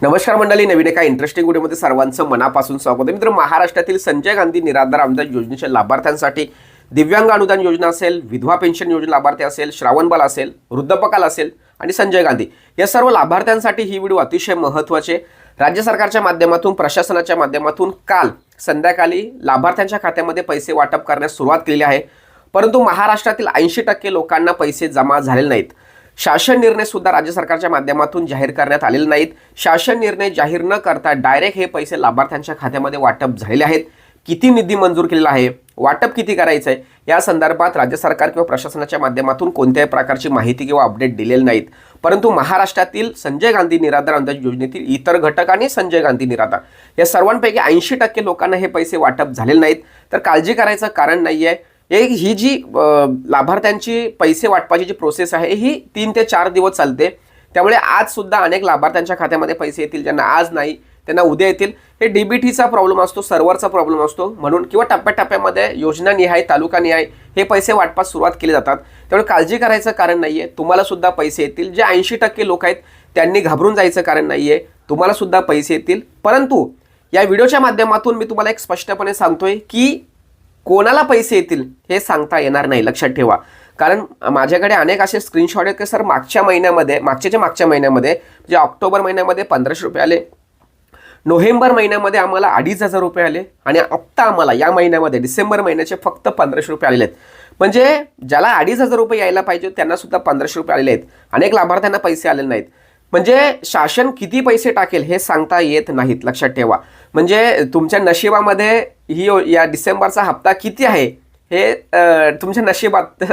नमस्कार मंडळी, नवीन एका इंटरेस्टिंग व्हिडिओमध्ये सर्वांचं मनापासून स्वागत आहे। मित्र, महाराष्ट्रातील संजय गांधी निराधार अनुदान योजनेच्या लाभार्थ्यांसाठी दिव्यांग अनुदान योजना असेल, विधवा पेन्शन योजना लाभार्थी असेल, श्रावणबाल असेल, वृद्धपकाल असेल आणि संजय गांधी या सर्व लाभार्थ्यांसाठी ही व्हिडिओ अतिशय महत्त्वाचे। राज्य सरकारच्या माध्यमातून, प्रशासनाच्या माध्यमातून काल संध्याकाळी लाभार्थ्यांच्या खात्यामध्ये पैसे वाटप करण्यास सुरुवात केली आहे, परंतु महाराष्ट्रातील 80% लोकांना पैसे जमा झालेले नाहीत। शासन निर्णय सुद्धा राज्य सरकारच्या माध्यमातून जाहीर करण्यात आलेले नाहीत। शासन निर्णय जाहीर न करता डायरेक्ट हे पैसे लाभार्थ्यांच्या खात्यामध्ये वाटप झालेले आहेत। किती निधी मंजूर केलेला आहे, वाटप किती करायचं आहे, या संदर्भात राज्य सरकार किंवा प्रशासनाच्या माध्यमातून कोणत्याही प्रकारची माहिती किंवा अपडेट दिलेली नाहीत। परंतु महाराष्ट्रातील संजय गांधी निराधार अनुदान योजनेतील इतर घटक आणि संजय गांधी निराधार या सर्वांपैकी 80% लोकांना हे पैसे वाटप झालेले नाहीत। तर काळजी करायचं कारण नाहीये। ही जी लाभार्थ्यांची पैसे वाटपाची जी प्रोसेस आहे ही 3 ते 4 दिवस चालते। त्यामुळे आज सुद्धा अनेक लाभार्थ्यांच्या खात्यामध्ये पैसे येतील, ज्यांना आज नाही त्यांना उद्या येतील। हे डीबीटीचा प्रॉब्लेम असतो, सर्व्हरचा प्रॉब्लेम असतो म्हणून, किंवा टप्प्याटप्प्यामध्ये योजनानिहाय, तालुकानिहाय हे पैसे वाटपास सुरुवात केली जातात। त्यामुळे काळजी करायचं कारण नाहीये। तुम्हाला सुद्धा पैसे येतील। जे 80% लोक आहेत त्यांनी घाबरून जायचं कारण नाहीये, तुम्हाला सुद्धा पैसे येतील। परंतु या व्हिडिओच्या माध्यमातून मी तुम्हाला एक स्पष्टपणे सांगतोय की कोणाला पैसे येतील हे सांगता येणार नाही, लक्षात ठेवा। कारण माझ्याकडे अनेक असे स्क्रीनशॉट आहेत की सर मागच्या महिन्यामध्ये म्हणजे ऑक्टोबर महिन्यामध्ये 1500 रुपये आले, नोव्हेंबर महिन्यामध्ये आम्हाला 2500 रुपये आले आणि आत्ता आम्हाला या महिन्यामध्ये डिसेंबर महिन्याचे फक्त 1500 रुपये आलेले आहेत। म्हणजे ज्याला 2500 रुपये यायला पाहिजे त्यांना सुद्धा 1500 रुपये आलेले आहेत। अनेक लाभार्थ्यांना पैसे आलेले नाहीत। म्हणजे शासन किती पैसे टाकेल हे सांगता येत नाहीत, लक्षात ठेवा। म्हणजे तुमच्या नशिबामध्ये या डिसेंबरचा हप्ता किती आहे हे तुमच्या नशिबात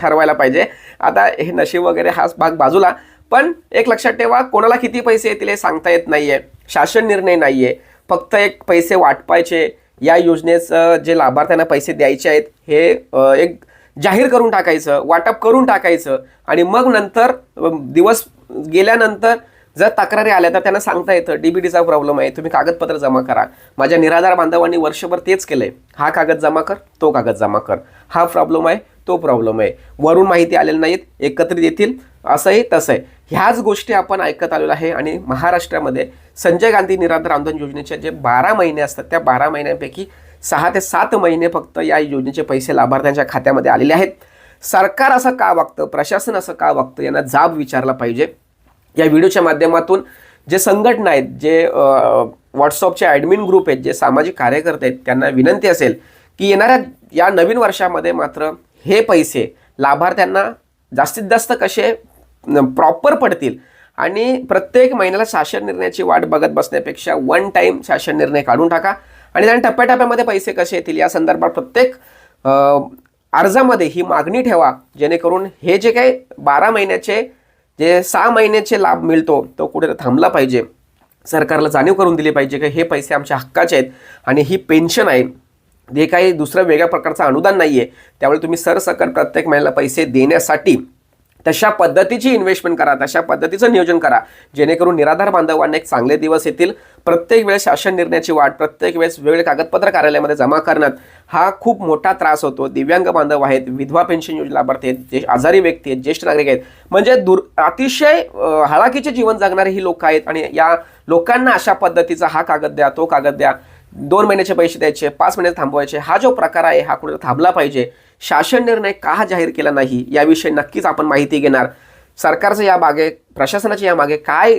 ठरवायला पाहिजे। आता हे नशीब वगैरे हा भाग बाजूला, पण एक लक्षात ठेवा, कोणाला किती पैसे येतील हे सांगता येत नाहीये। शासन निर्णय नाहीये, फक्त एक पैसे वाटपायचे, या योजनेचं जे लाभार्थ्यांना पैसे द्यायचे आहेत हे एक जाहीर करून टाकायचं, वाटप करून टाकायचं आणि मग नंतर दिवस गेल्यानंतर जर तक्रारी आल्या तर त्यांना सांगता येतं डीबीटीचा प्रॉब्लेम आहे, तुम्ही कागदपत्र जमा करा। माझ्या निराधार बांधवांनी वर्षभर तेच केलंय, हा कागद जमा कर, तो कागद जमा कर, हा प्रॉब्लेम आहे, तो प्रॉब्लेम आहे, वरून माहिती आलेली नाहीत, एकत्रित येतील, असंही तसंही ह्याच गोष्टी आपण ऐकत आलेलो आहे। आणि महाराष्ट्रामध्ये संजय गांधी निराधार अनुदान योजनेचे जे 12 महिने असतात त्या 12 महिन्यांपैकी 6 ते 7 महिने फक्त या योजनेचे पैसे लाभार्थ्यांच्या खात्यामध्ये आलेले आहेत। सरकार असं का वागतं, प्रशासन असं का वागतं, यांना जाब विचारला पाहिजे। या व्हिडिओच्या माध्यमातून जे संघटना आहेत, जे व्हॉट्सअपचे ॲडमिन ग्रुप आहेत, जे सामाजिक कार्यकर्ते आहेत, त्यांना विनंती असेल की येणाऱ्या या नवीन वर्षामध्ये मात्र हे पैसे लाभार्थ्यांना जास्तीत जास्त कसे प्रॉपर पडतील आणि प्रत्येक महिन्याला शासन निर्णयाची वाट बघत बसण्यापेक्षा वन टाईम शासन निर्णय काढून टाका आणि त्यांना टप्प्याटप्प्यामध्ये पैसे कसे येतील या संदर्भात प्रत्येक अर्जामध्ये ही मागणी ठेवा, जेणेकरून हे जे काही 12 महिन्याचे जे 6 महिन्याचे लाभ मिळतो तो कुठे थांबला पाहिजे। सरकारला जाणीव करून दिली पाहिजे की हे पैसे आमच्या हक्काचे आहेत आणि ही पेन्शन आहे, हे काही दुसरं वेगळ्या प्रकारचं अनुदान नाही आहे। त्यामुळे तुम्ही सरसकट प्रत्येक महिन्याला पैसे देण्यासाठी तशा पद्धतीची इन्व्हेस्टमेंट करा, तशा पद्धतीचं नियोजन करा, जेणेकरून निराधार बांधवांना एक चांगले दिवस येतील। प्रत्येक वेळेस शासन निर्णयाची वाट, प्रत्येक वेळेस वेगवेगळे कागदपत्र कार्यालयामध्ये जमा करण्यात हा खूप मोठा त्रास होतो। दिव्यांग बांधव आहेत, विधवा पेन्शन योजना लाभार्थी आहेत, जे आजारी व्यक्ती आहेत, ज्येष्ठ नागरिक आहेत, म्हणजे अतिशय हलाखीचे जीवन जगणारे ही लोक आहेत आणि या लोकांना अशा पद्धतीचा हा कागद द्या, तो कागद द्या, 2 महिन्याचे पैसे द्यायचे, 5 महिने थांबवायचे, हा जो प्रकार आहे हा कुठे थांबला पाहिजे। शासन निर्णय का जाहीर केला नाही याविषयी नक्कीच आपण माहिती घेणार। सरकारचं या मागे, प्रशासनाच्या या मागे काय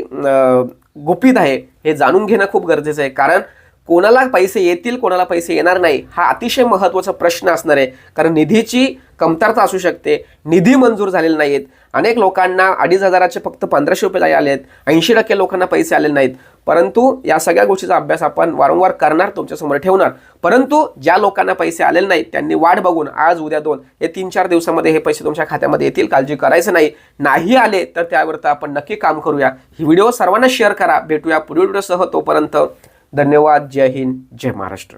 गुपित आहे हे जाणून घेणं खूप गरजेचं आहे। कारण कोणाला पैसे येतील, कोणाला पैसे येणार नाही हा अतिशय महत्त्वाचा प्रश्न असणार आहे। कारण निधीची कमतरता असू शकते, निधी मंजूर झालेले नाहीत, अनेक लोकांना 2500चे फक्त 1500 रुपये आले आहेत, 80% लोकांना पैसे आलेले नाहीत। परंतु या सगळ्या गोष्टीचा अभ्यास आपण वारंवार करणार, तुमच्यासमोर ठेवणार। परंतु ज्या लोकांना पैसे आलेले नाहीत त्यांनी वाट बघून आज उद्या 2 हे 3-4 दिवसामध्ये हे पैसे तुमच्या खात्यामध्ये येतील, काळजी करायचं नाही आले तर त्यावर आपण नक्की काम करूया। ही व्हिडिओ सर्वांना शेअर करा। भेटूया पुढील व्हिडिओसह, तोपर्यंत धन्यवाद। जय हिंद, जय महाराष्ट्र।